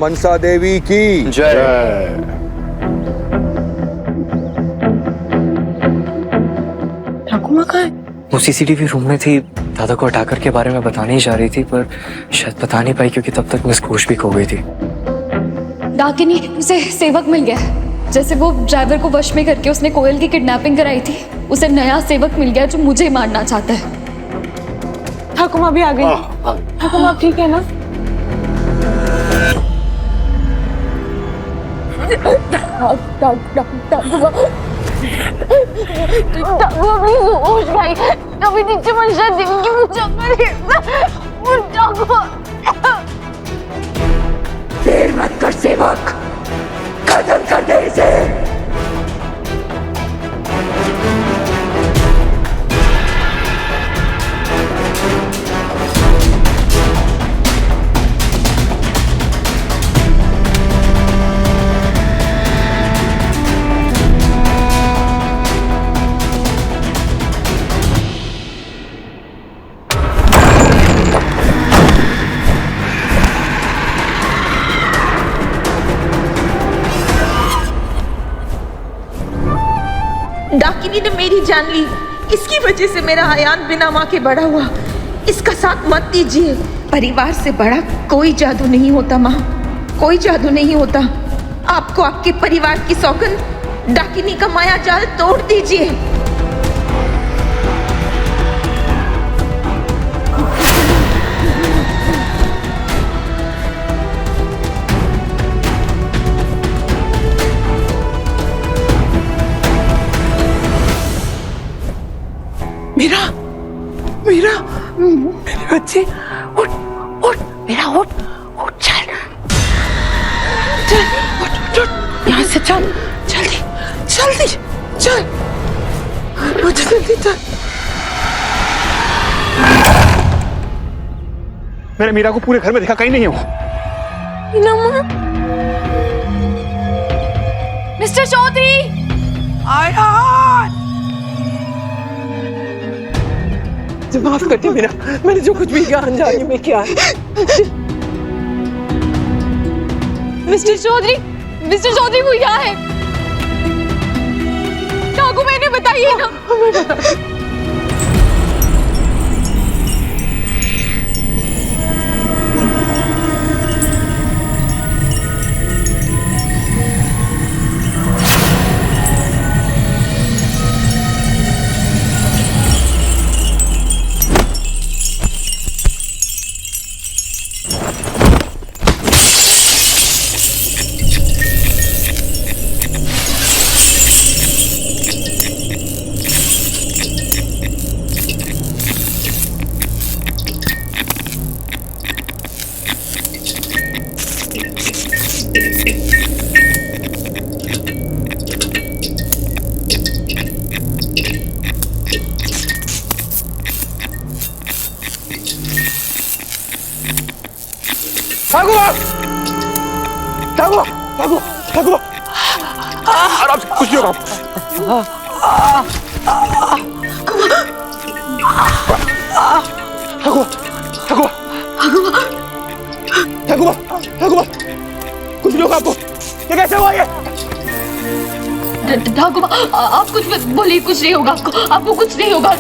मनसा देवी की जय। ठाकुर माँ कहाँ है? वो सीसीटीवी रूम में थी, दादा को हटाकर के बारे में बताने ही जा रही थी, पर शायद बता नहीं पाई क्योंकि तब तक मिस होश भी खो गई थी। डाकिनी, उसे सेवक मिल गया है। जैसे वो ड्राइवर को वश में करके उसने कोयल की किडनैपिंग कराई थी, उसे नया सेवक मिल गया जो मुझे मारना चाहता है। ठाकुर माँ भी आ गई। ठाकुर माँ ठीक है ना? कभी नीचे मनसा देवी की पूजा करें। देर मत कर सेवक, खत्म कर दे इसे। डाकिनी ने मेरी जान ली, इसकी वजह से मेरा आयान बिना माँ के बड़ा हुआ। इसका साथ मत दीजिए। परिवार से बड़ा कोई जादू नहीं होता माँ, कोई जादू नहीं होता। आपको आपके परिवार की सौगंध, डाकिनी का माया जाल तोड़ दीजिए। मीरा, मीरा, मेरे बच्चे, उठ, उठ, मेरा उठ, उठ, चल, चल, उठ, उठ, यहाँ से चल, जल्दी, जल्दी, चल, उठ, जल्दी चल। मैंने मीरा को पूरे घर में देखा, कहीं नहीं हो। मिस्टर चौधरी, आयान, माफ करते मीरा, मैंने जो कुछ भी किया अनजाने में किया है। मिस्टर चौधरी वो यहाँ है। ठाकुर मैंने बताइए ना। ठाकुर, आराम से, कुछ नहीं होगा। ठाकुर, कुछ नहीं होगा आपको। ये कैसे हुआ ये? ठाकुर आप कुछ मत बोलिए, कुछ नहीं होगा आपको, आपको कुछ नहीं होगा।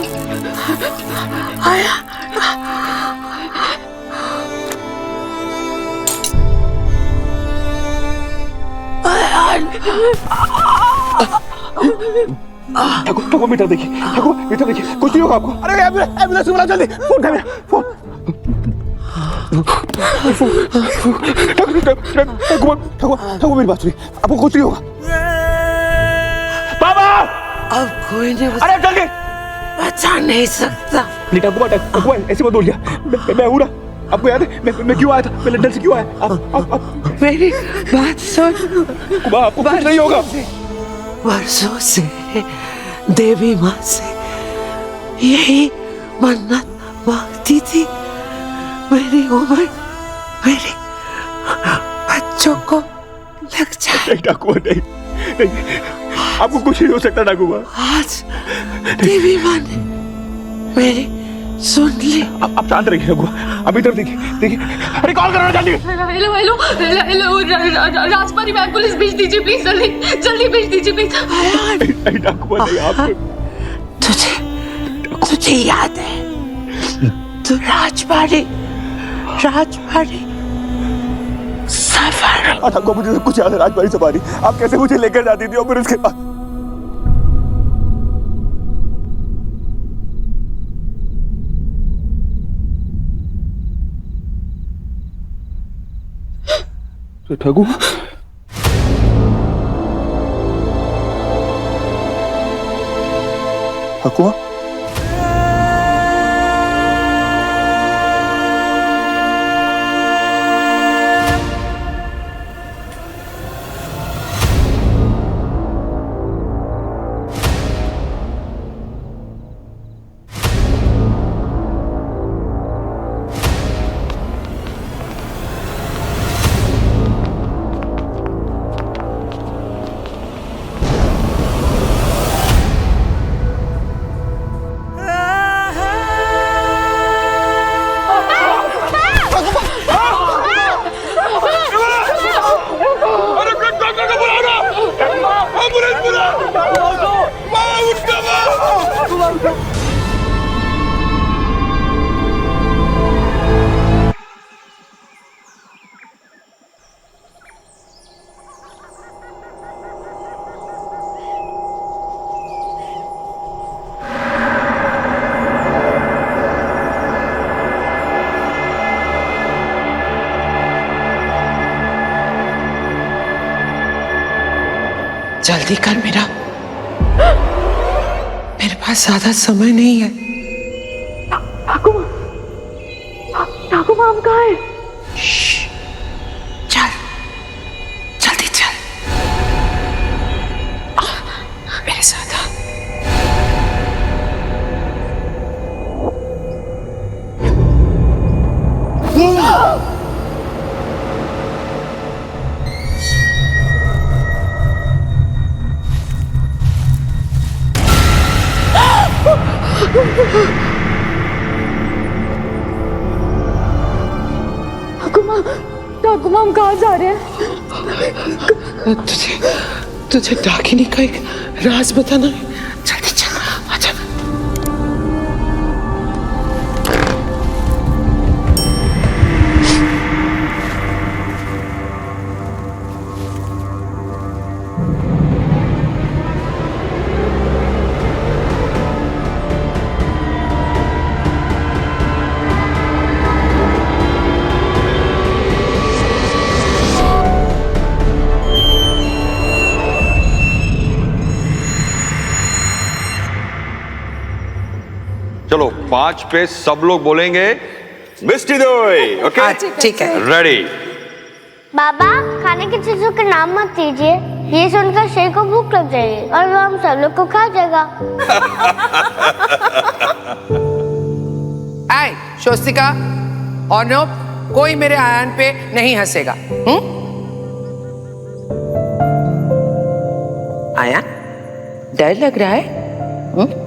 ठाकुर मीटर देखिए, मीटर देखिए, कुछ नहीं होगा आपको। अरे एम्बुलेंस बुलाओ जल्दी, फोन कर मेरा, फोन। ठाकुर मेरी बात सुनिए, आपको कुछ नहीं होगा। बाबा, अब कोई नहीं अरे जल्दी, बचा नहीं सकता। नहीं ठाकुर ऐसे मत बोलिए, मैं हूँ ना। आपको याद है मैं क्यों आया था, मैं लंदन से क्यों आया? आप मेरी बात सुन, आपको कुछ नहीं होगा। वर्षों से देवी माँ से यही मन्नत मांगती थी, मेरी उम्र मेरे बच्चों को लग जाए। ठाकुर नहीं, आपको कुछ नहीं हो सकता ठाकुर। आज देवी माँ ने मेरी सुन ले। आप शांत रहिए रघु। अब इधर देखिए देखिए। अरे कॉल करो जल्दी। हेलो हेलो हेलो राजपारी में एम्बुलेंस भेज दीजिए प्लीज, जल्दी जल्दी भेज दीजिए प्लीज। नहीं डाकू नहीं आप। तुझे याद है तू राजपारी सफर। आपको मुझे सब कुछ याद है। राजबाड़ी सवारी आप कैसे मुझे लेकर जाती थी और फिर उसके बाद तो ठगू हकुआ जल्दी कर मेरे पास ज्यादा समय नहीं है। ठाकुर माम कहाँ है? चल जल्दी चल मेरे साथ आ। ठाकुर माम कहाँ जा रहे हैं? तुझे डाकिनी का एक राज बताना है। जल्दी चल आजा। चलो 5 पे सब लोग बोलेंगे मिष्टी दोई। ओके ठीक है। रेडी। बाबा खाने की चीजों के नाम मत दीजिए, ये सुनकर शेर को भूख लग जाएगी और वो हम सब लोग को खा जाएगा। आए स्वस्तिका और नोप, कोई मेरे आयान पे नहीं हंसेगा। आयान डर लग रहा है?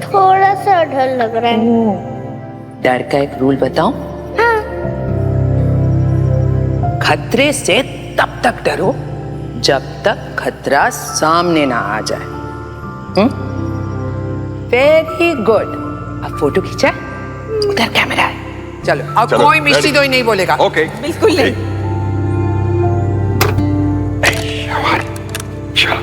थोड़ा सा डर लग रहा है। डर का एक रूल बताऊं? हाँ। खतरे से तब तक डरो जब तक खतरा सामने ना आ जाए। Very good. अब फोटो खींचा, उधर कैमरा है। चलो अब चलो, कोई मिष्टी दोई नहीं बोलेगा। ओके बिल्कुल नहीं। चलो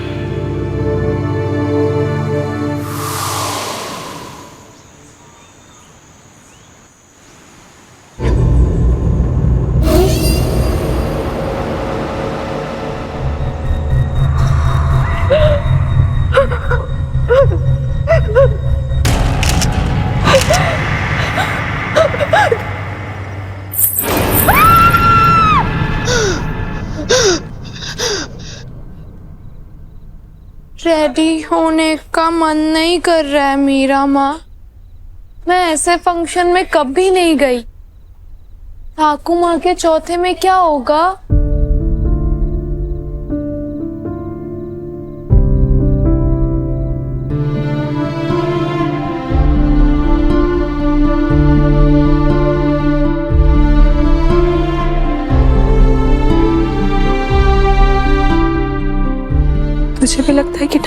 रेडी होने का मन नहीं कर रहा है मीरा माँ। मैं ऐसे फंक्शन में कभी नहीं गई। ठाकुर माँ के चौथे में क्या होगा?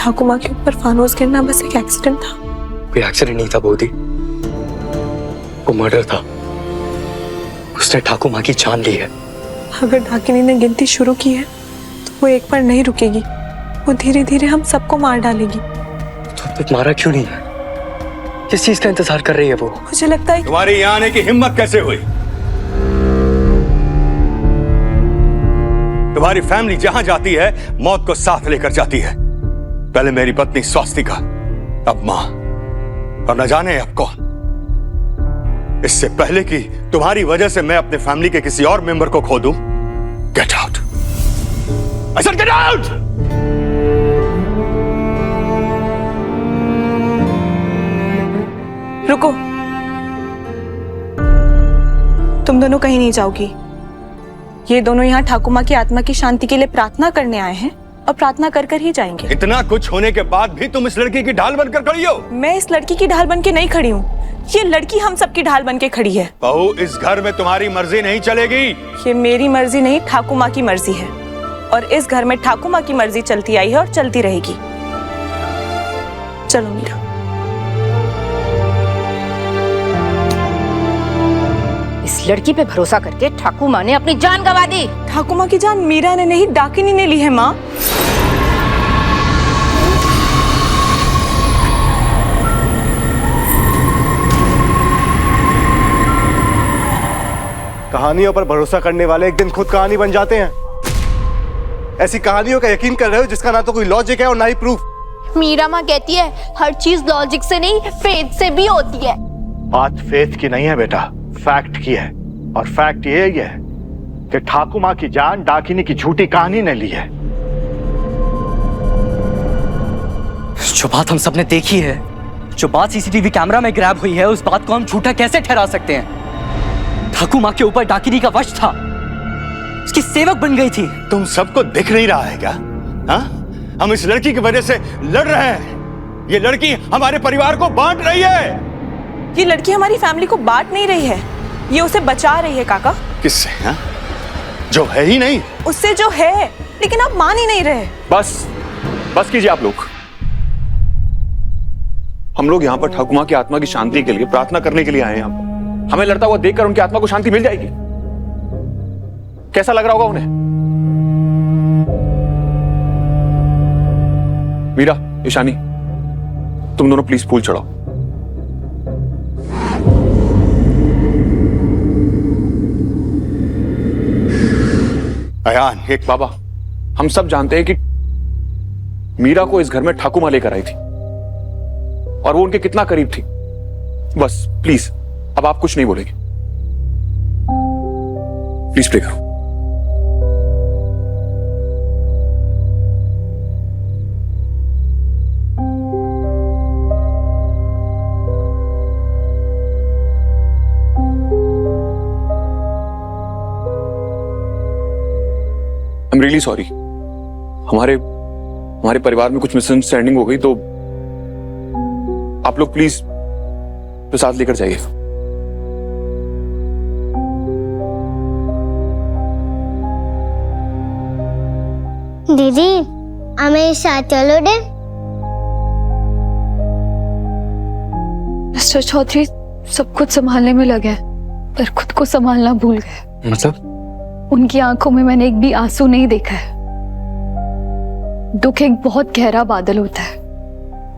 ठाकुर माँ के ऊपर फानूस गिरना बस एक एक्सीडेंट था। कोई एक्सीडेंट नहीं था बोधी, वो मर्डर था। उसने ठाकुर माँ की जान ली है। अगर डाकिनी ने गिनती शुरू की है तो वो एक बार नहीं रुकेगी, वो धीरे धीरे हम सबको मार डालेगी। तो अब तक मारा क्यों नहीं है? किस चीज का इंतजार कर रही है वो? मुझे लगता है तुम्हारी यहाँ आने की हिम्मत कैसे हुई? तुम्हारी फैमिली जहां जाती है मौत को साथ लेकर जाती है। पहले मेरी पत्नी स्वास्तिका, अब मां, और न जाने अब कौन। इससे पहले कि तुम्हारी वजह से मैं अपने फैमिली के किसी और मेंबर को खो दूं, get out. I said get out. रुको, तुम दोनों कहीं नहीं जाओगी। ये दोनों यहाँ ठाकुर माँ की आत्मा की शांति के लिए प्रार्थना करने आए हैं और प्रार्थना कर कर ही जाएंगे। इतना कुछ होने के बाद भी तुम इस लड़की की ढाल बनकर खड़ी हो। मैं इस लड़की की ढाल बन के नहीं खड़ी हूँ, ये लड़की हम सबकी ढाल बन के खड़ी है। बहू, इस घर में तुम्हारी मर्जी नहीं चलेगी। ये मेरी मर्जी नहीं, ठाकुर माँ की मर्जी है, और इस घर में ठाकुर माँ की मर्जी चलती आई है और चलती रहेगी। चलो मीरा। इस लड़की पे भरोसा करके ठाकुर माँ ने अपनी जान गंवा दी। ठाकुर माँ की जान मीरा ने नहीं, डाकिनी ने ली है माँ। कहानियों पर भरोसा करने वाले एक दिन खुद कहानी बन जाते हैं। ऐसी कहानियों का यकीन कर रहे हो जिसका ना तो कोई लॉजिक है और ना ही प्रूफ। मीरा माँ कहती है हर चीज लॉजिक से नहीं फेथ से भी होती है। बात फेथ की नहीं है बेटा, फैक्ट की है। और फैक्ट ये है कि ठाकुर माँ की जान डाकिनी की झूठी कहानी ने ली है। जो बात हम सबने देखी है, जो बात सीसीटीवी कैमरा में ग्रैब हुई है, उस बात को हम झूठा कैसे ठहरा सकते हैं? ठाकुर माँ के ऊपर डाकिनी का वश था, उसकी सेवक बन गई थी। तुम सबको दिख नहीं रहा है क्या? हाँ? हम इस लड़की की वजह से लड़ रहे हैं। ये लड़की हमारे परिवार को बांट रही है। ये लड़की हमारी फैमिली को बांट नहीं रही है, ये उसे बचा रही है। काका, किससे? हाँ? जो है ही नहीं। उससे जो है, लेकिन आप मान ही नहीं रहे। बस कीजिए आप लोग। हम लोग यहाँ पर ठाकुर माँ की आत्मा की शांति के लिए प्रार्थना करने के लिए आए हैं। हमें लड़ता हुआ देखकर उनकी आत्मा को शांति मिल जाएगी। कैसा लग रहा होगा उन्हें? मीरा, ईशानी, तुम दोनों प्लीज फूल चढ़ाओ। अयान, एक बाबा, हम सब जानते हैं कि मीरा को इस घर में ठाकुर माँ लेकर आई थी और वो उनके कितना करीब थी। बस प्लीज, अब आप कुछ नहीं बोलेंगे। प्लीज प्रे करो। I am really sorry. हमारे परिवार में कुछ मिसअंडरस्टैंडिंग हो गई, तो आप लोग प्लीज प्रसाद लेकर जाइए। दीदी, हमें साथ चलो दे। मिस्टर चौधरी सब कुछ संभालने में लगे हैं, पर खुद को संभालना भूल गए। मतलब? उनकी आंखों में मैंने एक भी आंसू नहीं देखा है। दुख एक बहुत गहरा बादल होता है,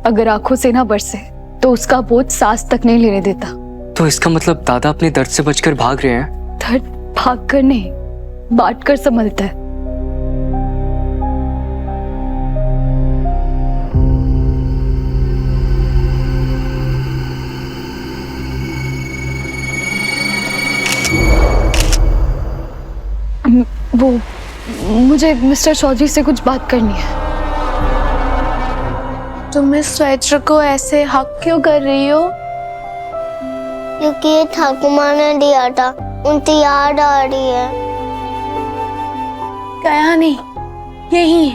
अगर आंखों से ना बरसे तो उसका बोझ सांस तक नहीं लेने देता। तो इसका मतलब दादा अपने दर्द से बचकर भाग रहे हैं? दर्द भाग कर नहीं, बांट कर संभलता है। वो मुझे मिस्टर चौधरी से कुछ बात करनी है। तुम इस स्वेटर को ऐसे हक क्यों कर रही हो? क्योंकि ये ठाकुर माँ ने दिया था, उनकी याद आ रही है। गया नहीं, यही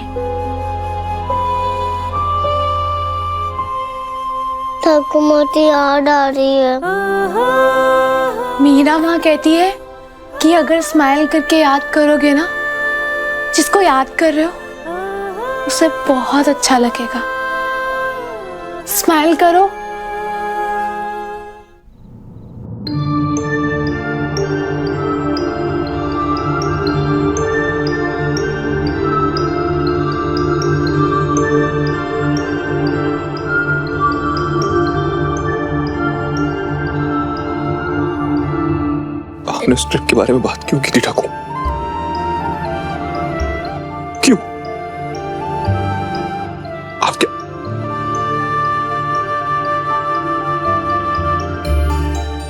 ठाकुर माँ की याद आ रही है। मीरा माँ कहती है कि अगर स्माइल करके याद करोगे ना, जिसको याद कर रहे हो, उसे बहुत अच्छा लगेगा। स्माइल करो। आपने उस ट्रिप के बारे में बात क्यों की थी ठाकुर? क्यों? आप क्या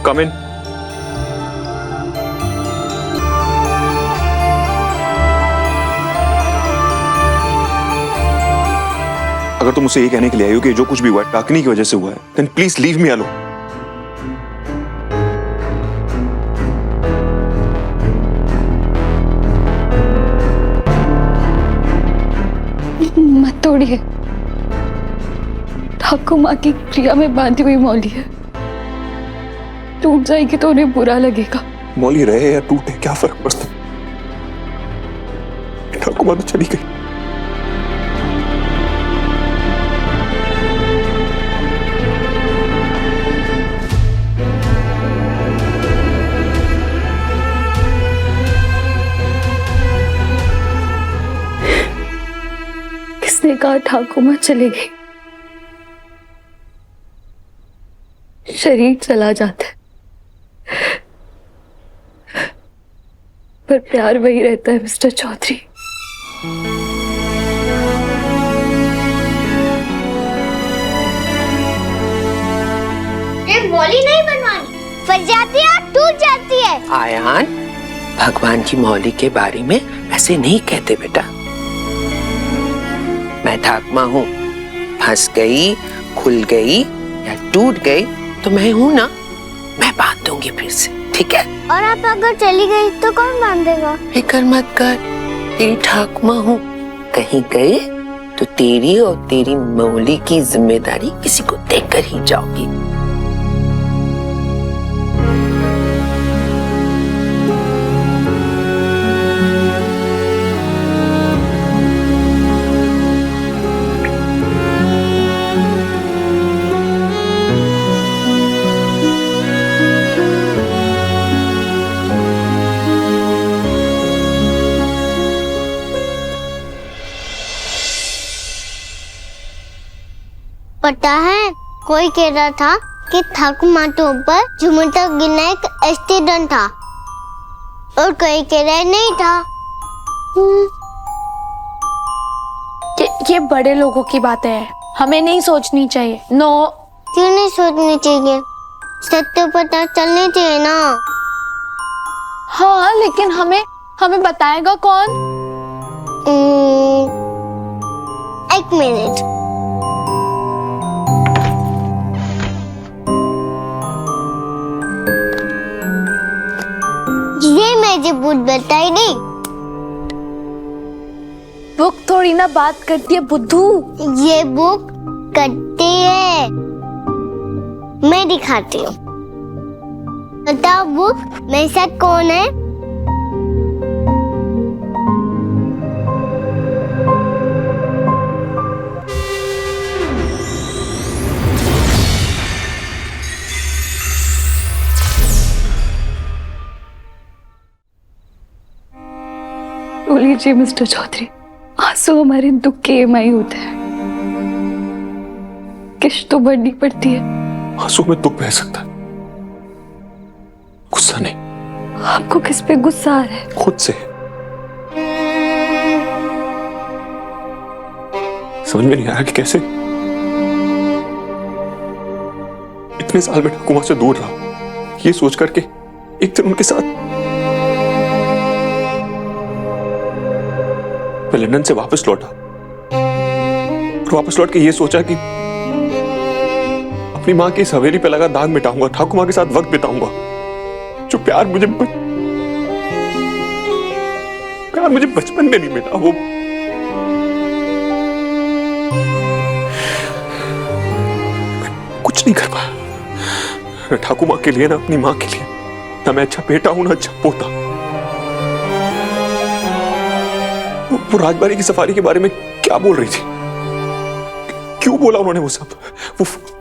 कम इन। अगर तुम मुझसे ये कहने के लिए आई हो कि जो कुछ भी हुआ है टाकनी की वजह से हुआ है, then please leave me alone. मत तोड़िए। ठाकुर माँ की क्रिया में बांधी हुई मौली है, टूट जाएगी तो उन्हें बुरा लगेगा। मौली रहे या टूटे क्या फर्क पड़ता? ठाकुर माँ तो चली गई। किसने कहा ठाकुर माँ चली गई? शरीर चला जाता है पर प्यार वही रहता है मिस्टर चौधरी। ये मौली नहीं बनवानी, फट जाती है और टूट जाती है। आयान, भगवान की मौली के बारे में ऐसे नहीं कहते बेटा। मैं ठाकुमा हूँ, फंस गई, खुल गई या टूट गई तो मैं हूँ ना, मैं बांध दूंगी फिर से, ठीक है? और आप अगर चली गई तो कौन बांधेगा? फिक्र मत कर, तेरी ठाकुमा हूँ, कहीं गई तो तेरी और तेरी मौली की जिम्मेदारी किसी को देकर ही जाओगी। पता है, कोई कह रहा था कि ठाकुर माँ के ऊपर झुमटा गिरना एक एक्सीडेंट था और कोई कह रहा नहीं था। ये बड़े लोगों की बातें हैं, हमें नहीं सोचनी चाहिए। नो। क्यों नहीं सोचनी चाहिए? सत्य पता चलनी चाहिए ना। हाँ, लेकिन हमें बताएगा कौन? एक मिनट। ये मुझे बुक बताई नहीं। बुक थोड़ी ना बात करती है बुद्धू। ये बुक करती है, मैं दिखाती हूँ। बताओ बुक, मेरे साथ कौन है? रो लीजिए मिस्टर चौधरी, आंसू हमारे दुख के EMI होते हैं, किश्त तो भरनी पड़ती है। आंसू में दुख बह सकता है, गुस्सा नहीं। आपको किस पे गुस्सा आ रहा है? खुद से। समझ में नहीं आ रहा कि कैसे इतने साल में ठाकुमा से दूर रहा, ये सोच करके एक दिन उनके साथ मैं लंदन से वापस लौटा और वापस लौट के ये सोचा कि अपनी माँ की इस हवेली पे लगा दाग मिटाऊंगा, ठाकुमा के साथ वक्त बिताऊंगा। जो प्यार मुझे बचपन में नहीं मिला, वो कुछ नहीं कर पाया, न ठाकुमा के लिए, न अपनी माँ के लिए, न मैं अच्छा बेटा हूं, न अच्छा पोता। वो राजबाड़ी की सफारी के बारे में क्या बोल रही थी? क्यों बोला उन्होंने वो सब?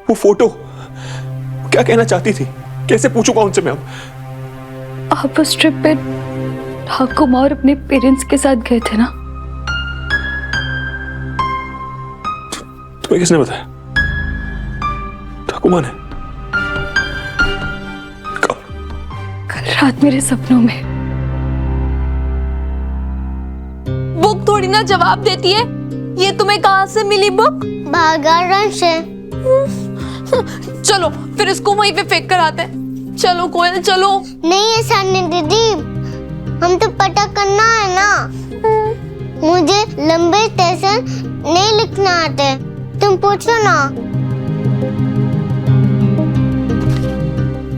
वो फोटो क्या कहना चाहती थी? कैसे पूछूंगा उनसे मैं अब? आप उस ट्रिप पे ठाकुर माँ और अपने पेरेंट्स के साथ गए थे ना? तुम्हें किसने बताया? ठाकुर माँ ने? कब? कल रात मेरे सपनों में। बुक थोड़ी ना जवाब देती है। ये तुम्हें कहाँ से मिली बुक? बागान से। चलो फिर इसको वहीं पे फेंक कर आते हैं। चलो कोयल चलो। नहीं है सानी दीदी, हम तो पता करना है ना। मुझे लंबे स्टेशन नहीं लिखना आते, तुम पूछो ना।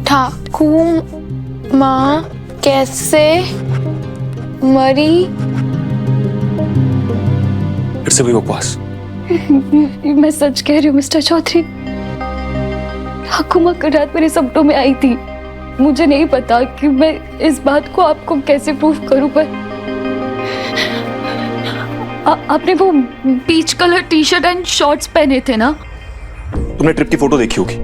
ठाकुर माँ कैसे मरी? फिर से वही बकवास। मैं सच कह रही हूँ मिस्टर चौधरी, ठाकुर माँ कल रात मेरे सपनों में आई थी। मुझे नहीं पता कि मैं इस बात को आपको कैसे प्रूफ करूं, पर आपने वो peach colour T shirt and shorts पहने थे ना? तुमने ट्रिप की फोटो देखी होगी।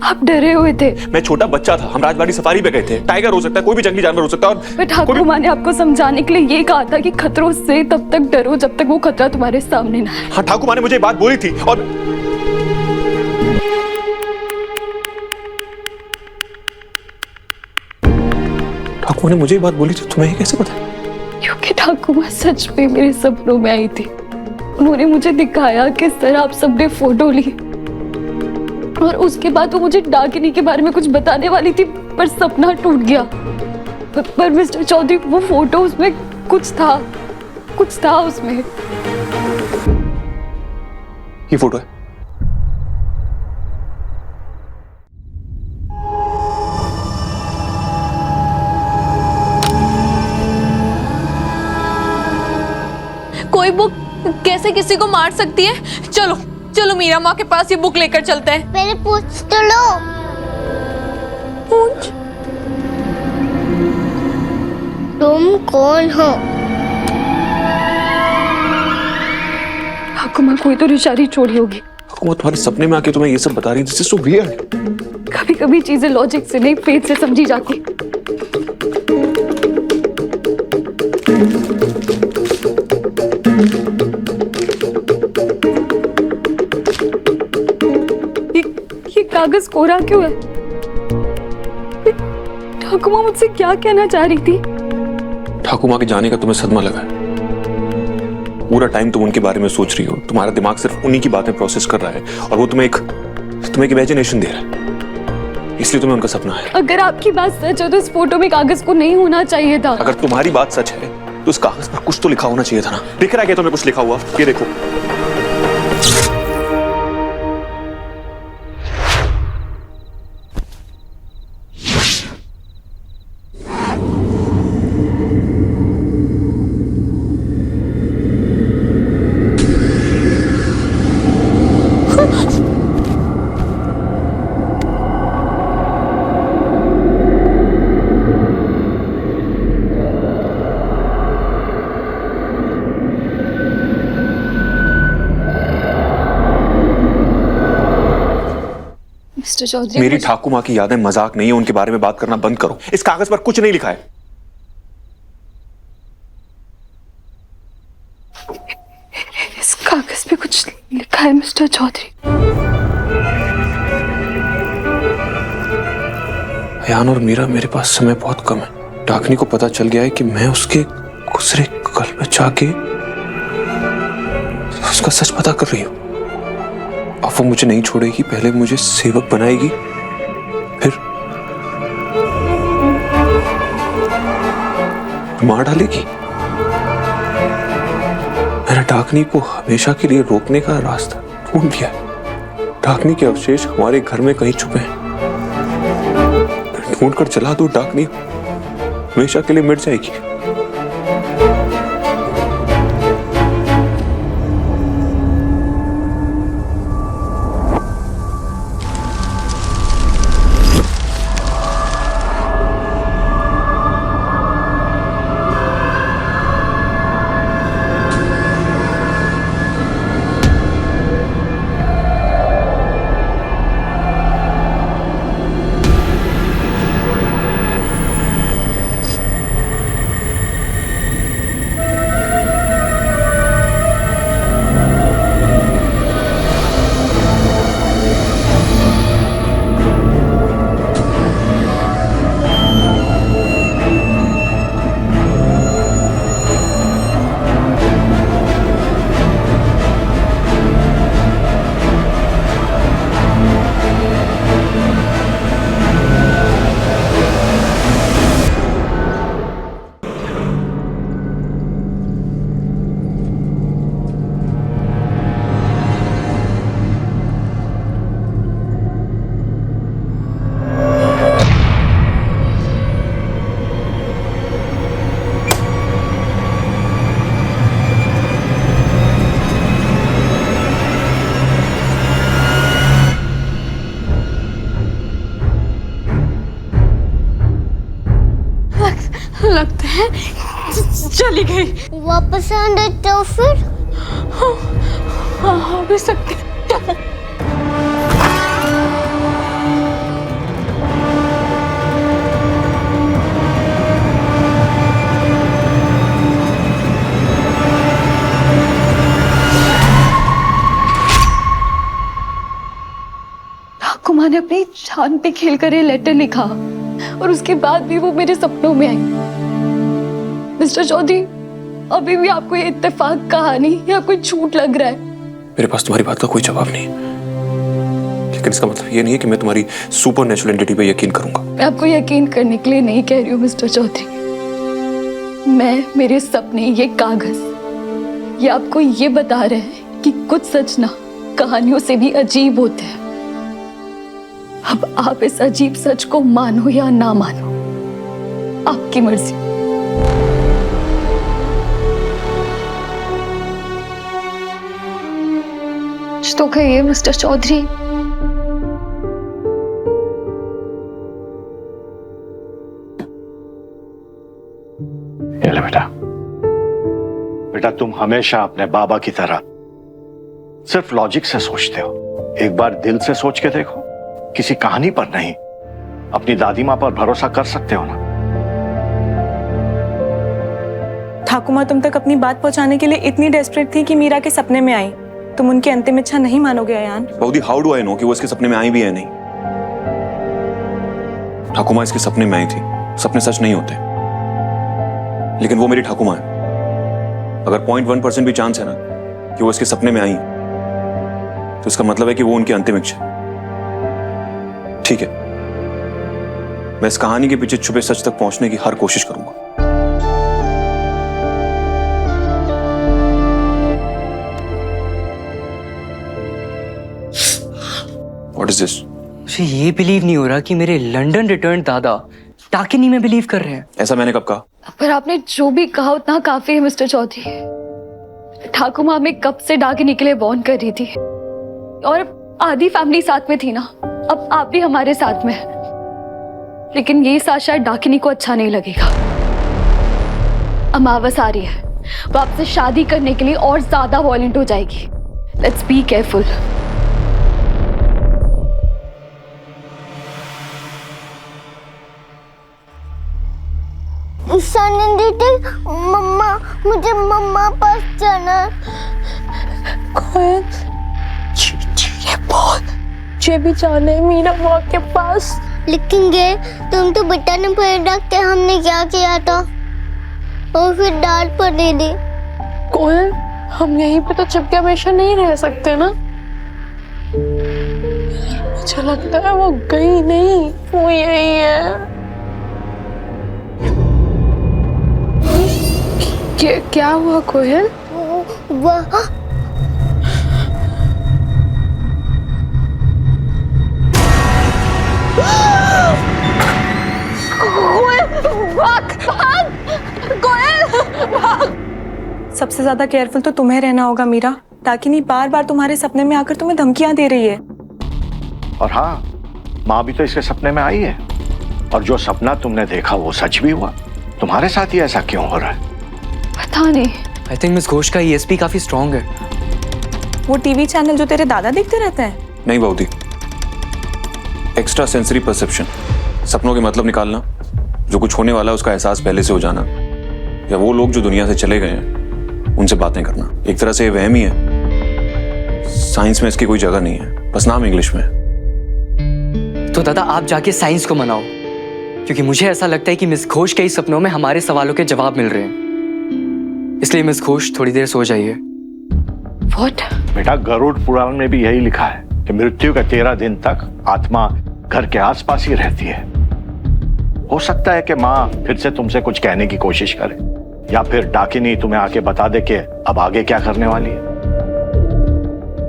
आप डरे हुए थे। मैं छोटा बच्चा था, हम राजबाड़ी सफारी पे गए थे। टाइगर हो सकता है, कोई भी जंगली जानवर हो सकता है। और ठाकुर माँ ने आपको समझाने के लिए ये कहा था कि खतरों से तब तक डरो जब तक वो खतरा तुम्हारे सामने ना आए। हाँ, ठाकुर माँ ने मुझे बात बोली थी। और ठाकुर ने मुझे बात बोली थी, तुम्हें कैसे पता? क्योंकि ठाकुर माँ सच में मेरे सपनों में आई थी। उन्होंने मुझे दिखाया किस तरह आप सबने फोटो ली, और उसके बाद वो मुझे डाकिनी के बारे में कुछ बताने वाली थी, पर सपना टूट गया। पर मिस्टर चौधरी, वो फोटो, उसमें कुछ था उसमें। ये फोटो है। कोई बुक कैसे किसी को मार सकती है? चलो चलो मीरा माँ के पास ये बुक लेकर चलते हैं। पहले पूछ तो लो। पूछ। तुम कौन हो? ठाकुर माँ कोई तो निशानी छोड़ी होगी। वो तुम्हारे सपने में आके तुम्हें ये सब बता रही थी। So weird. कभी कभी चीजें लॉजिक से नहीं, फेथ से समझी जाती। ये कागज कोरा क्यों है? ठाकुर माँ मुझसे क्या कहना चाह रही थी? ठाकुर माँ के जाने का तुम्हें सदमा लगा है। पूरा टाइम तुम उनके बारे में सोच रही हो। तुम्हारा दिमाग सिर्फ उन्हीं की बातें प्रोसेस कर रहा है, और वो तुम्हें एक इमेजिनेशन दे रहा है, इसलिए तुम्हें उनका सपना है। अगर आपकी बात सच है तो इस फोटो में कागज को नहीं होना चाहिए था। अगर तुम्हारी बात सच है तो उस कागज पर कुछ तो लिखा होना चाहिए था ना। दिख रहा है क्या तुम्हें कुछ लिखा हुआ? ये देखो। मिस्टर चौधरी, मेरी ठाकुर माँ की यादें मजाक नहीं है, उनके बारे में बात करना बंद करो। इस कागज पर कुछ नहीं लिखा है। इस कागज पे कुछ लिखा है मिस्टर चौधरी। अयान और मीरा, मेरे पास समय बहुत कम है। डाकनी को पता चल गया है कि मैं उसके गुजरे कल में जाके उसका सच पता कर रही हूँ। अब वो मुझे नहीं छोड़ेगी। पहले मुझे सेवक बनाएगी, फिर मार डालेगी। मैंने डाकनी को हमेशा के लिए रोकने का रास्ता ढूंढ लिया है। डाकनी के अवशेष हमारे घर में कहीं छुपे हैं। ढूंढ कर चला दो, डाकनी हमेशा के लिए मिट जाएगी। है, चली गई। वापस आने तो फिर हाँ हाँ भी सकती। ठाकुमा ने अपनी जान पे खेलकर ये लेटर लिखा और उसके बाद भी वो मेरे सपनों में आई। मिस्टर चौधरी, अभी भी आपको ये इत्तेफाक कहानी या कोई झूठ लग रहा है? मेरे पास तुम्हारी बात का कोई जवाब नहीं है, लेकिन इसका मतलब ये नहीं है कि मैं तुम्हारी सुपर नेचुरल एंटिटी पे यकीन करूंगा। मैं आपको यकीन करने के लिए नहीं कह रही हूँ मिस्टर चौधरी। मैं, मेरे सपने, ये कागज, ये आपको ये बता रहे हैं कि कुछ सच ना कहानियों से भी अजीब होते हैं। अब आप इस अजीब सच को मानो या ना मानो, आपकी मर्जी। कुछ तो कहिए मिस्टर चौधरी। ये ले बेटा। बेटा, तुम हमेशा अपने बाबा की तरह सिर्फ लॉजिक से सोचते हो। एक बार दिल से सोच के देखो, किसी कहानी पर नहीं, अपनी दादी माँ पर भरोसा कर सकते हो ना। ठाकुमा तुम तक अपनी बात पहुंचाने के लिए इतनी डेस्परेट थी कि मीरा के सपने में आई। तुम उनकी अंतिम इच्छा नहीं मानोगे अयान? बौदी, हाउ डू आई नो कि वो इसके सपने में आई भी है नहीं? ठाकुमा इसके सपने में आई थी। सपने सच नहीं होते, लेकिन वो मेरी ठाकुमा है। अगर 0.1% भी चांस है ना कि वो इसके सपने में आई, तो इसका मतलब है कि वो उनकी अंतिम इच्छा। ठीक है, मैं इस कहानी के पीछे छुपे सच तक पहुंचने की हर कोशिश करूंगा। What is this? मुझे ये बिलीव नहीं हो रहा कि मेरे लंदन रिटर्न दादा डाकिनी में बिलीव कर रहे हैं। ऐसा मैंने कब कहा? पर आपने जो भी कहा उतना काफी है मिस्टर चौधरी। ठाकुमा हमें कब से डाकिनी के लिए वार्न कर रही थी, और आधी फैमिली साथ में थी ना। अब आप भी हमारे साथ में हैं। लेकिन ये साथ शायद डाकिनी को अच्छा नहीं लगेगा। अमावस आ रही है, वो आपसे शादी करने के लिए और ज्यादा वॉयलेंट हो जाएगी। Let's be careful. मम्मा, मुझे मम्मा पास जाना। कोयल, ये बोल, मुझे भी जाना है मीरा माँ के पास। लेकिन ये तुम तो बेटा ने पढ़ा कि हमने क्या किया था, और फिर डांट पड़ी थी। कोयल, हम यहीं पे तो चिपके हमेशा नहीं रह सकते ना। मुझे लगता है वो गई नहीं, वो यही है। क्या हुआ कोयल? सबसे ज्यादा केयरफुल तो तुम्हें रहना होगा मीरा। डाकिनी बार बार तुम्हारे सपने में आकर तुम्हें धमकियां दे रही है। और हाँ, माँ भी तो इसके सपने में आई है, और जो सपना तुमने देखा वो सच भी हुआ। तुम्हारे साथ ही ऐसा क्यों हो रहा है? पता नहीं। आई थिंक मिस घोष का ESP काफी स्ट्रांग है। वो टीवी चैनल जो तेरे दादा देखते रहते हैं? नहीं बौदी, एक्स्ट्रा सेंसरी परसेप्शन, सपनों के मतलब निकालना, जो कुछ होने वाला है उसका एहसास पहले से हो जाना, या वो लोग जो दुनिया से चले गए हैं उनसे बातें करना। एक तरह से ये वहम ही है। साइंस में इसकी कोई जगह नहीं है, बस नाम इंग्लिश में है। तो दादा आप जाके साइंस को मनाओ, क्योंकि मुझे ऐसा लगता है कि मिस घोष के ही सपनों में हमारे सवालों के जवाब मिल रहे हैं। इसलिए मिस घोष थोड़ी देर सो जाइए। What? बेटा, गरुड़ पुराण में भी यही लिखा है कि मृत्यु के 13 दिन तक आत्मा घर के आसपास ही रहती है। हो सकता है कि माँ फिर से तुमसे कुछ कहने की कोशिश करे, या फिर डाकिनी तुम्हें आके बता दे कि अब आगे क्या करने वाली है।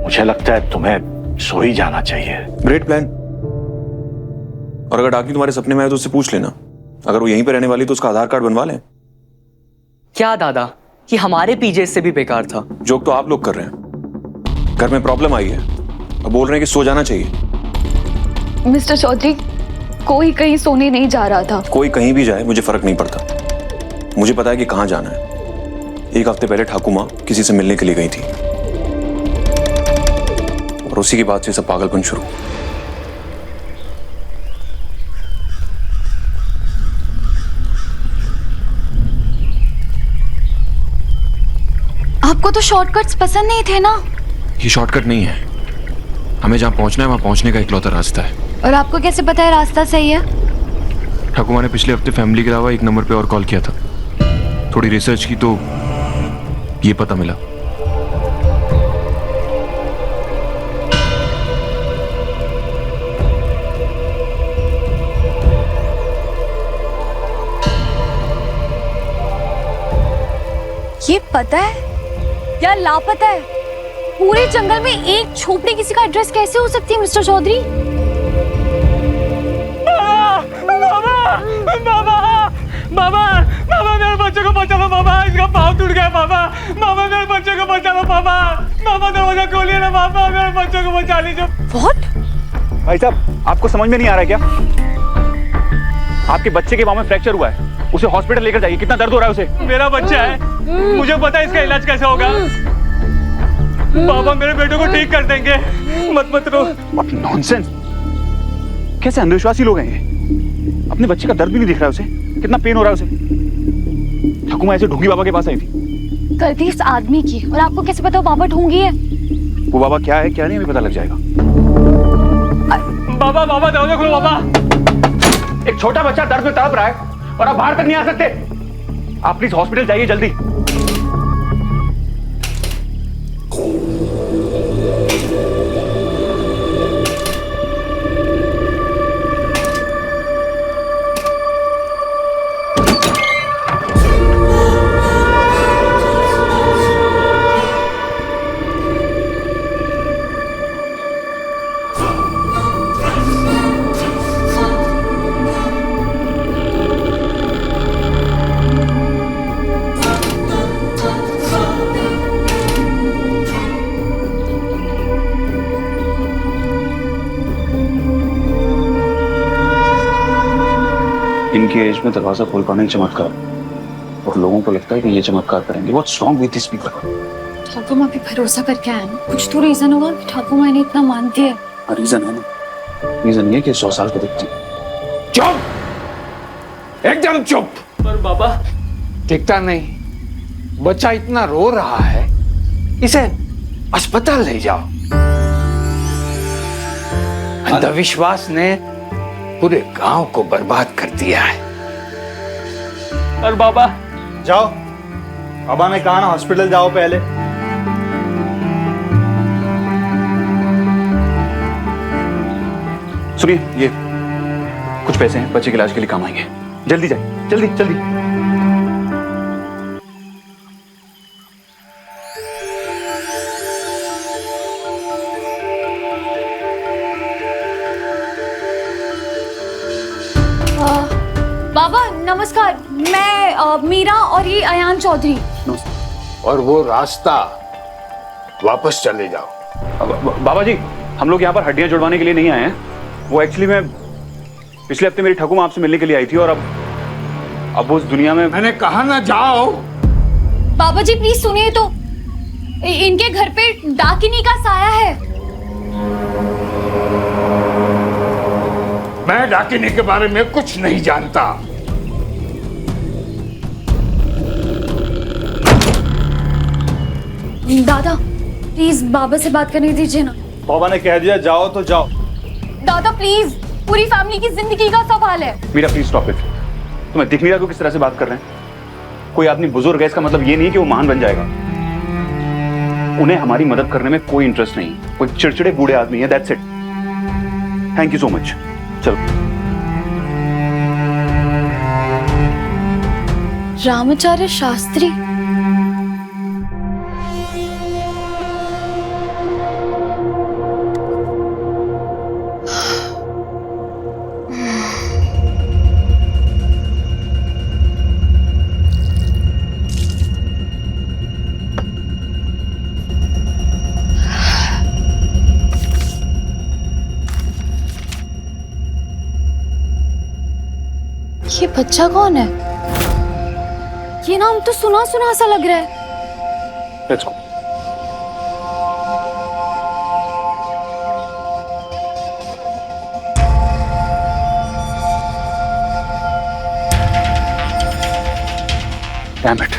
मुझे लगता है तुम्हें सो ही जाना चाहिए। Great plan. और अगर डाकिनी तुम्हारे सपने में आए तो उससे पूछ लेना, अगर वो यहीं पे रहने वाली तो उसका आधार कार्ड बनवा लें। क्या दादा, कि हमारे पीजे इससे भी बेकार था? जोक तो आप लोग कर रहे हैं। घर में प्रॉब्लम आई है, अब बोल रहे हैं कि सो जाना चाहिए। मिस्टर चौधरी, कोई कहीं सोने नहीं जा रहा था। कोई कहीं भी जाए मुझे फर्क नहीं पड़ता, मुझे पता है कि कहां जाना है। एक हफ्ते पहले ठाकुर माँ किसी से मिलने के लिए गई थी और उसी के बाद से सब पागलपन शुरू। आपको तो शॉर्टकट्स पसंद नहीं थे ना? ये शॉर्टकट नहीं है, हमें जहां पहुंचना है वहां पहुंचने का इकलौता रास्ता है। और आपको कैसे पता है रास्ता सही है? ठाकुर माँ ने पिछले हफ्ते फैमिली के अलावा एक नंबर पे और कॉल किया था। थोड़ी रिसर्च की तो ये पता मिला। ये पता है या लापता है? पूरे जंगल में एक झोपड़ी किसी का एड्रेस कैसे हो सकती है मिस्टर चौधरी? बाबा मेरे बच्चे को बचा लो बाबा, इसका पाँव टूट गया बाबा। बाबा मेरे बच्चे को बचा लो बाबा। बाबा दरवाजा खोलिए ना बाबा, मेरे बच्चे को बचा लीजिए। What? भाई साहब, आपको समझ में नहीं आ रहा है क्या? आपके बच्चे के पाँव में फ्रैक्चर हुआ है, उसे हॉस्पिटल लेकर जाइए। कितना दर्द हो रहा है उसे? मेरा बच्चा है, मुझे पता है इसका इलाज कैसे होगा। बाबा मेरे बेटे को ठीक कर देंगे, मत रो। नॉनसेंस, कैसे अंधविश्वासी लोग हैं ये? अपने बच्चे का दर्द भी नहीं दिख रहा है उसे, कितना पेन हो रहा है उसे। ठाकुर माँ ऐसे ढूंगी बाबा के पास आई थी। गलती इस आदमी की, और आपको कैसे पता वो बाबा ढूंगी है? वो बाबा क्या है क्या नहीं हमें पता लग जाएगा। बाबा दरवाजा खोलो बाबा। एक छोटा बच्चा दर्द में तड़प रहा है और आप बाहर तक नहीं आ सकते। आप प्लीज हॉस्पिटल जाइए जल्दी। इनकी एज में दरवाजा खोल पाना ही चमत्कार, और लोगों को लगता है कि ये चमत्कार करेंगे। What's wrong with this people? Thakur माँ भी भरोसा करके आए ना, कुछ तो रीजन होगा कि ठाकुर माँ ने इतना मानती है। रीजन है ना, रीजन ये कि 100 साल को दिखती। चुप, एकदम चुप। पर बाबा दिखता नहीं, बच्चा इतना रो रहा है, इसे अस्पताल ले जाओ। अंधविश्वास ने पूरे गांव को बर्बाद कर दिया है। और बाबा जाओ, बाबा ने कहा ना हॉस्पिटल जाओ पहले। सुनिए, ये कुछ पैसे हैं, बच्चे के इलाज के लिए काम आएंगे। जल्दी जाइए, जल्दी जल्दी। बाबा नमस्कार, मैं मीरा और ये अयान चौधरी। और वो रास्ता वापस चले जाओ। बाबा जी, हम लोग यहाँ पर हड्डियां जुड़वाने के लिए नहीं आए हैं। वो एक्चुअली मैं पिछले हफ्ते मेरी ठाकुर माँ आपसे मिलने के लिए आई थी, और अब वो उस दुनिया में। मैंने कहा ना जाओ। बाबा जी प्लीज सुनिए तो, इनके घर पे डाकिनी का साया है। मैं डाकिनी के बारे में कुछ नहीं जानता। दादा प्लीज बाबा से बात करने दीजिए ना। बाबा ने कह दिया जाओ तो जाओ। दादा प्लीज, पूरी फैमिली की जिंदगी का सवाल है। Meera please stop it. तुम्हें दिख नहीं रहा किस तरह से बात कर रहे हैं? कोई आदमी बुजुर्ग है, इसका मतलब ये नहीं कि वो महान बन जाएगा। उन्हें हमारी मदद करने में कोई इंटरेस्ट नहीं, कोई चिड़चिड़े बूढ़े आदमी है, that's it. Thank you so much. चलो। रामाचार्य शास्त्री, ये बच्चा कौन है? ये नाम तो सुना सुना सा लग रहा है। Let's go. डैम इट,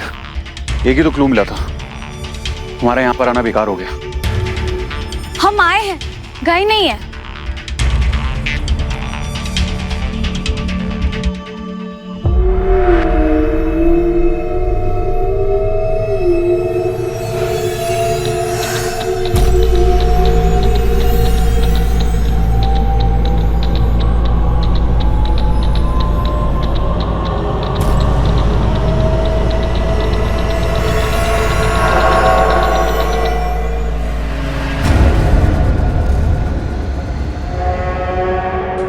एक ही तो क्लू मिला था। हमारा यहाँ पर आना बेकार हो गया। हम आए हैं, गए नहीं है।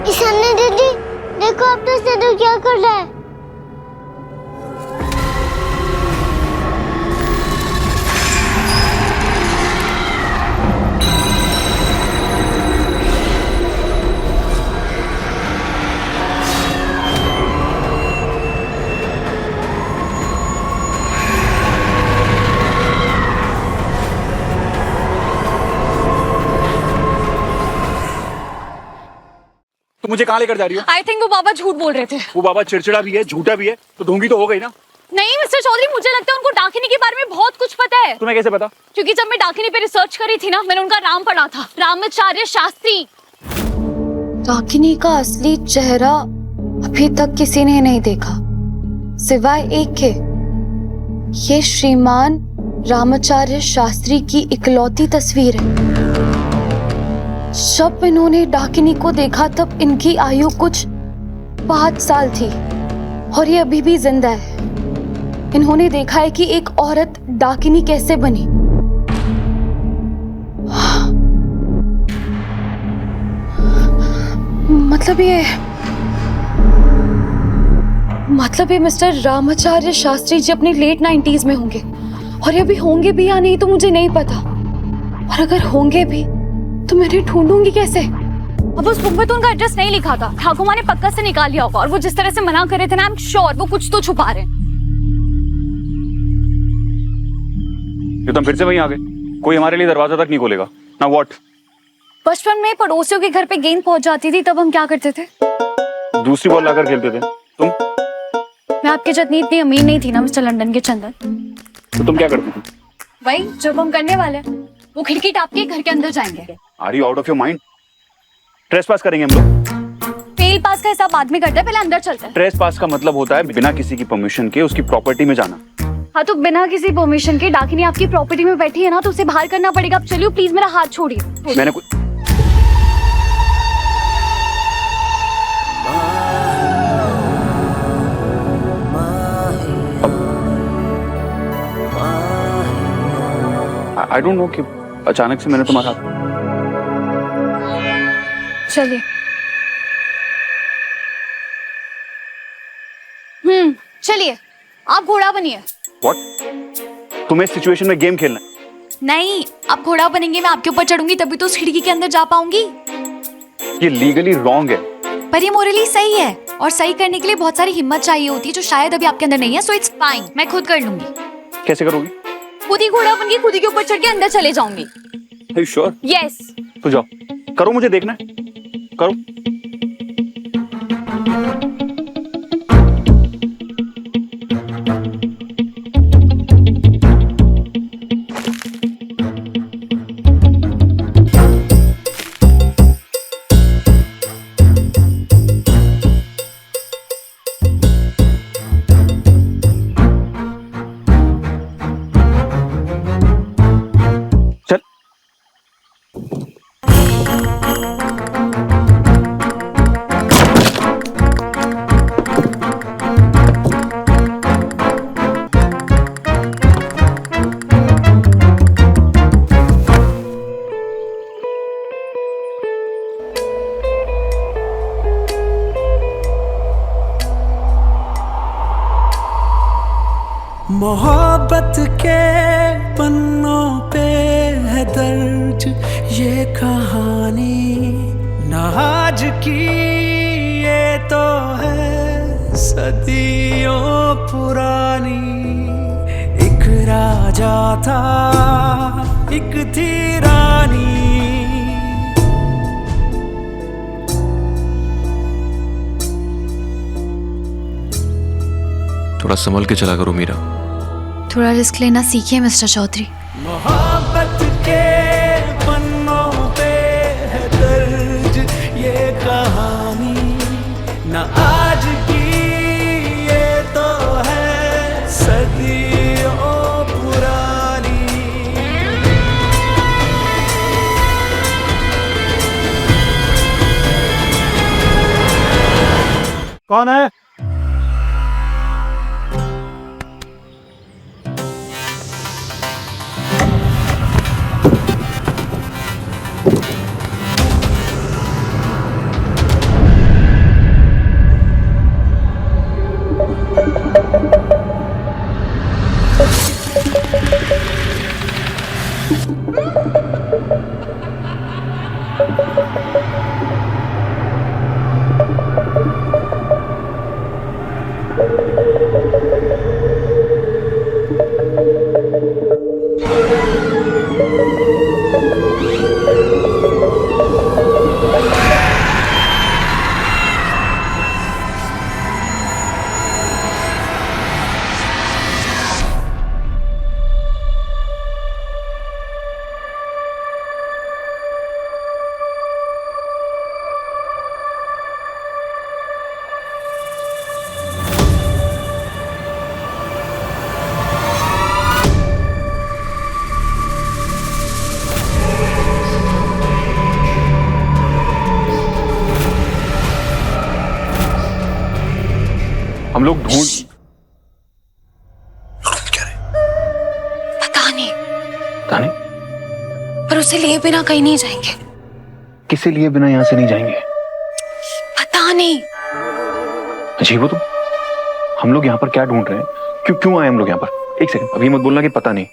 ईशान्या दीदी, देखो अब तो सदू क्या कर रहा है। तुम मुझे कहाँ लेकर जा रही हो? आई थिंक वो बाबा झूठ बोल रहे थे। वो बाबा चिड़चिड़ा भी है, झूठा भी है, तो ढोंगी तो हो गई ना। नहीं मिस्टर चौधरी, मुझे लगता है उनको डाकिनी के बारे में बहुत कुछ पता है। तुम्हें कैसे पता? क्योंकि जब मैं डाकिनी पे रिसर्च करी थी ना, मैंने उनका नाम पढ़ा था, रामाचार्य शास्त्री। डाकिनी का असली चेहरा अभी तक किसी ने नहीं देखा सिवाय एक के। ये श्रीमान रामाचार्य शास्त्री की इकलौती तस्वीर है। जब इन्होंने डाकिनी को देखा तब इनकी आयु कुछ 5 साल थी और ये अभी भी जिंदा है। इन्होंने देखा है कि एक औरत डाकिनी कैसे बनी। मतलब ये मिस्टर रामाचार्य शास्त्री जी अपने लेट 90s में होंगे, और ये अभी होंगे भी या नहीं तो मुझे नहीं पता। और अगर होंगे भी तो मैं इन्हें ढूंढूंगी कैसे? अब उस बुक में तो उनका एड्रेस नहीं लिखा था। ठाकुर माँ ने पक्का से निकाल लिया होगा, और वो जिस तरह से मना कर रहे थे ना, आई एम श्योर वो कुछ तो छुपा रहे हैं। ये तुम फिर से वहीं आ गए। कोई हमारे लिए दरवाजा तक नहीं खोलेगा ना। व्हाट? बचपन में पड़ोसियों के घर पे गेंद पहुंच जाती थी, तब हम क्या करते थे? दूसरी बॉल लाकर खेलते थे। तुम? मैं आपके जितनी इतनी अमीर नहीं थी ना मिस्टर लंदन के चंदन। तो तुम क्या करती थी? वही जब हम करने वाले, वो खिड़की टाप के घर के अंदर जाएंगे। Are you out of your mind? Trace pass करेंगे हम लोग। फेल पास का हिसाब बाद में करते हैं, पहले अंदर चलते हैं। ट्रेस पास का मतलब होता है बिना किसी की परमिशन के उसकी प्रॉपर्टी में जाना। हाँ तो बिना किसी परमिशन के डाकिनी आपकी प्रॉपर्टी में बैठी है ना, तो उसे बाहर करना पड़ेगा। अब चलिए प्लीज, मेरा हाथ छोड़िए। मैंने कुछ आई डोंट नो कि अचानक से मैंने तुम्हारा हाथ। चलिए। चलिए आप घोड़ा बनिए। What? तुम्हें इस सिचुएशन में गेम खेलना है? नहीं, आप घोड़ा बनेंगे, मैं आपके ऊपर चढ़ूंगी, तभी तो उस खिड़की के अंदर जा पाऊंगी। ये लीगली रॉन्ग है। पर ये मोरली सही है, और सही करने के लिए बहुत सारी हिम्मत चाहिए होती है, जो शायद अभी आपके अंदर नहीं है। सो इट्स फाइन, मैं खुद कर लूंगी। कैसे करोगी? खुद ही घोड़ा बन के खुद ही के ऊपर चढ़ के अंदर चले जाऊंगी। Are you sure? यस। तो जाओ, करो, मुझे देखना है, करो। मोहब्बत के पन्नों पे है दर्ज ये कहानी, ना आज की ये तो है सदियों पुरानी। एक राजा था, एक थी रानी। थोड़ा संभल के चला करो मीरा। थोड़ा रिस्क लेना सीखिए मिस्टर चौधरी। मोहब्बत के पन्नों पे है दर्ज ये कहानी, न आज की ये तो है सदियों पुरानी। कौन है? हम लोग ढूंढ पता नहीं, पता नहीं पर उसे लिए बिना कहीं नहीं जाएंगे। किसे लिए बिना यहां से नहीं जाएंगे? पता नहीं। अजीब हो तुम। हम लोग यहाँ पर क्या ढूंढ रहे हैं? क्यों आए हम लोग यहाँ पर? एक सेकंड, अभी मत बोलना कि पता नहीं।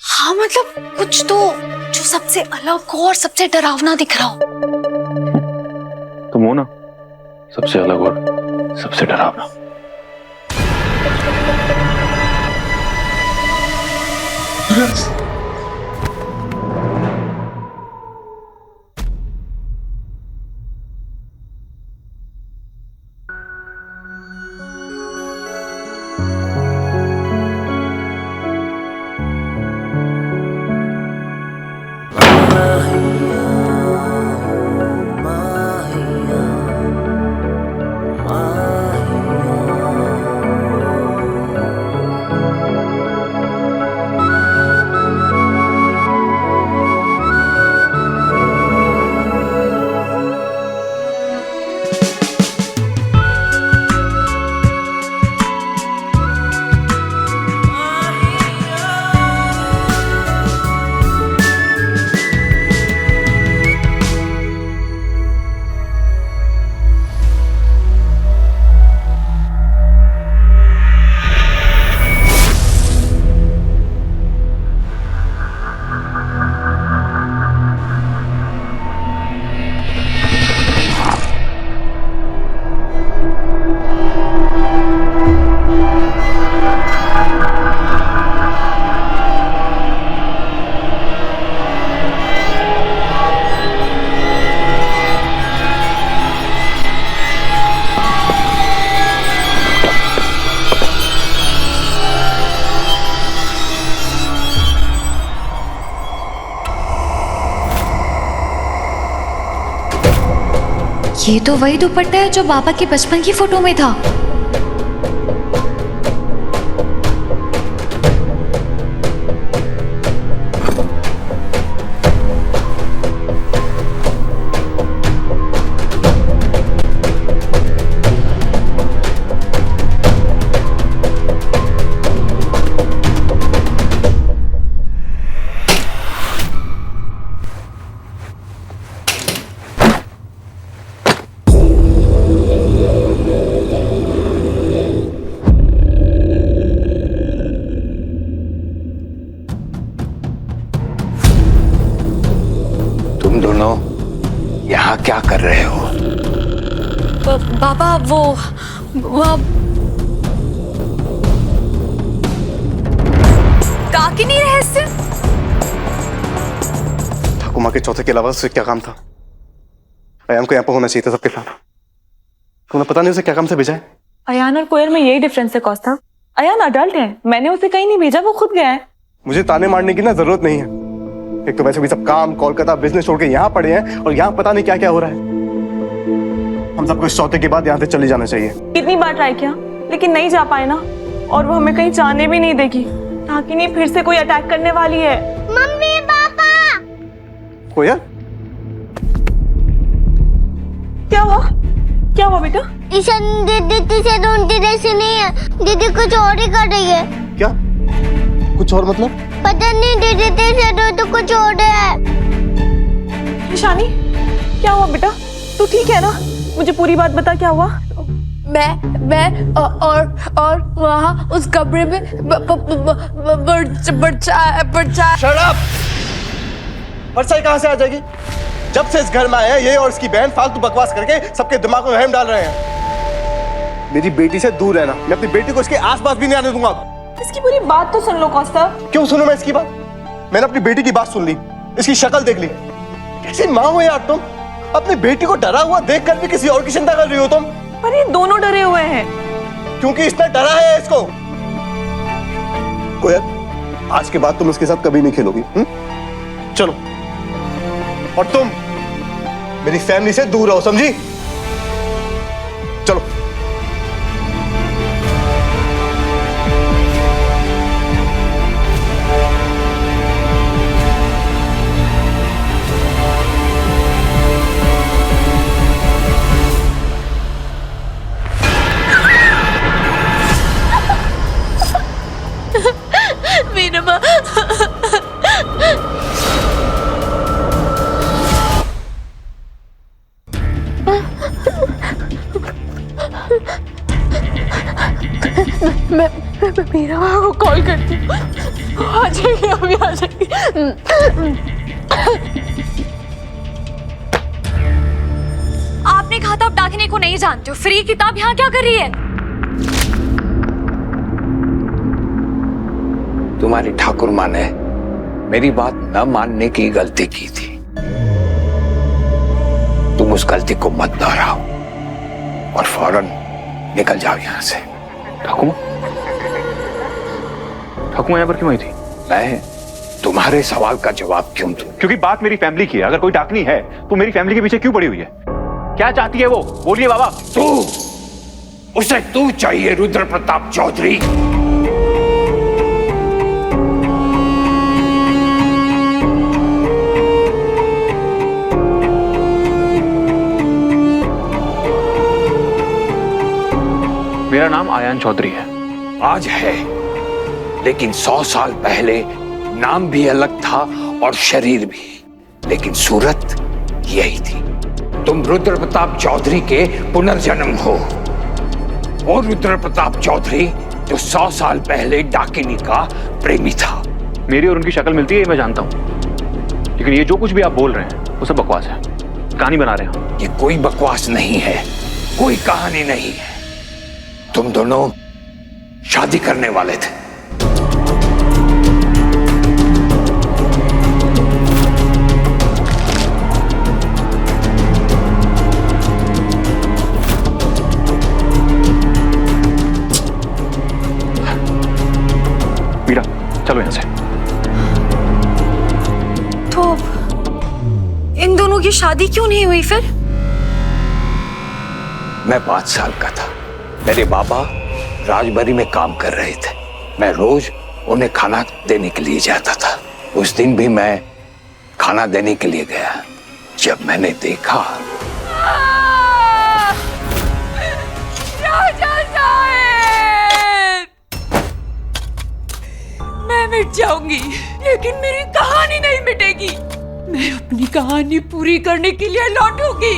हाँ मतलब कुछ तो जो सबसे अलग हो और सबसे डरावना दिख रहा हो। तुम हो ना सबसे अलग और सबसे डरावना। ये तो वही दुपट्टा है जो बाबा की बचपन की फोटो में था। यहाँ क्या कर रहे हो? बाबा वो डाकिनी रहस्य? ठाकुर माँ के चौथे के अलावा उसे क्या काम था? अयान को यहाँ पर होना चाहिए था सबके साथ। तुम्हें पता नहीं उसे क्या काम से भेजा है? अयान और कोयल में यही डिफरेंस है कौस्तुभ। अयान अडल्ट है, मैंने उसे कहीं नहीं भेजा, वो खुद गया है। मुझे ताने मारने की ना जरूरत नहीं है। एक तो वैसे भी सब काम कोलकाता बिजनेस छोड़ के यहाँ पड़े हैं और यहाँ पता नहीं क्या क्या हो रहा है। हम सबको इस चौथे के बाद यहाँ से चले जाना चाहिए। कितनी बार ट्राई किया लेकिन नहीं जा पाए ना, और वो हमें कहीं जाने भी नहीं देगी। डाकिनी फिर से कोई अटैक करने वाली है। Mummy papa. कोयल क्या हुआ? क्या हुआ बेटा? ईशान दीदी से ढूंढती जैसे नहीं है, दीदी कुछ और ही कर रही है। क्या? कुछ और मतलब? पता नहीं, दीदी से ढूंढ तो कुछ और है। ईशानी क्या हुआ बेटा? तू ठीक है ना? मुझे पूरी बात बता, क्या हुआ? मैं और वहाँ उस कमरे में परछाई कहाँ से आ जाएगी? जब से इस घर में आए हैं ये और इसकी बहन फालतू बकवास करके सबके दिमाग में वहम डाल रहे हैं। मेरी बेटी से दूर रहना, मैं अपनी बेटी को इसके आसपास भी नहीं आने दूंगा। इसकी पूरी बात तो सुन लो कौस्तुभ। क्यों सुनूं मैं इसकी बात? मैंने अपनी बेटी की बात सुन ली, इसकी शक्ल देख ली। कैसी माँ हो यार तुम? अपनी बेटी को डरा हुआ देखकर भी किसी और की चिंता कर रही हो तुम। पर ये दोनों डरे हुए हैं। क्योंकि इसने डरा है इसको। कोयल, आज के बाद तुम इसके साथ कभी नहीं खेलोगी। चलो, और तुम मेरी फैमिली से दूर रहो, समझी? चलो। मीरा माँ, मैं मीरा माँ को कॉल करती हूँ। आ जाएगी, अभी आ जाएगी। आपने कहा था आप डाकिनी को नहीं जानते हो, फिर ये किताब यहाँ क्या कर रही है? तुम्हारी ठाकुर माँ ने मेरी बात न मानने की गलती की थी। तुम उस गलती को मत दोहराओ और फौरन निकल जाओ यहाँ से। ठाकुर यहाँ पर क्यों आई थी? मैं तुम्हारे सवाल का जवाब क्यों दूं? क्योंकि बात मेरी फैमिली की है। अगर कोई डाकनी है तो मेरी फैमिली के पीछे क्यों पड़ी हुई है? क्या चाहती है वो? बोलिए बाबा। उसे तू चाहिए रुद्र प्रताप चौधरी। मेरा नाम आयान चौधरी है। आज है, लेकिन 100 साल पहले नाम भी अलग था और शरीर भी, लेकिन सूरत यही थी। तुम रुद्र प्रताप चौधरी के पुनर्जन्म हो। वो रुद्र प्रताप चौधरी जो 100 साल पहले डाकिनी का प्रेमी था। मेरी और उनकी शक्ल मिलती है, मैं जानता हूं, लेकिन ये जो कुछ भी आप बोल रहे हैं वो सब बकवास है, कहानी बना रहे हैं। ये कोई बकवास नहीं है, कोई कहानी नहीं है। तुम दोनों शादी करने वाले थे। मीरा, चलो यहां से। तो इन दोनों की शादी क्यों नहीं हुई फिर? मैं 5 साल का था। मेरे बाबा राजबरी में काम कर रहे थे। मैं रोज उन्हें खाना देने के लिए जाता था। उस दिन भी मैं खाना देने के लिए गया। जब मैंने देखा, राजा साहब, मैं मिट जाऊंगी लेकिन मेरी कहानी नहीं मिटेगी। मैं अपनी कहानी पूरी करने के लिए लौटूंगी।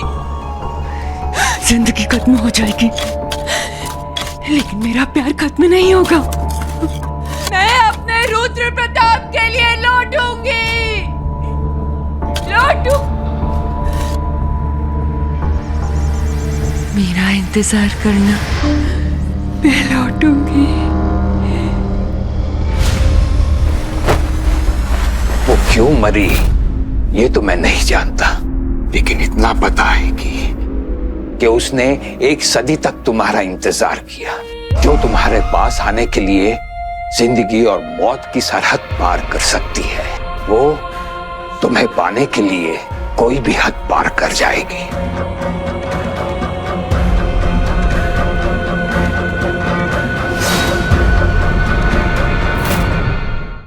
जिंदगी खत्म हो जाएगी लेकिन मेरा प्यार खत्म नहीं होगा। मैं अपने रुद्र प्रताप के लिए लौटूंगी। मेरा इंतजार करना, मैं लौटूंगी। क्यों मरी ये तो मैं नहीं जानता, लेकिन इतना पता है कि उसने 1 सदी तक तुम्हारा इंतजार किया। जो तुम्हारे पास आने के लिए जिंदगी और मौत की सरहद पार कर सकती है, वो तुम्हें पाने के लिए कोई भी हद पार कर जाएगी।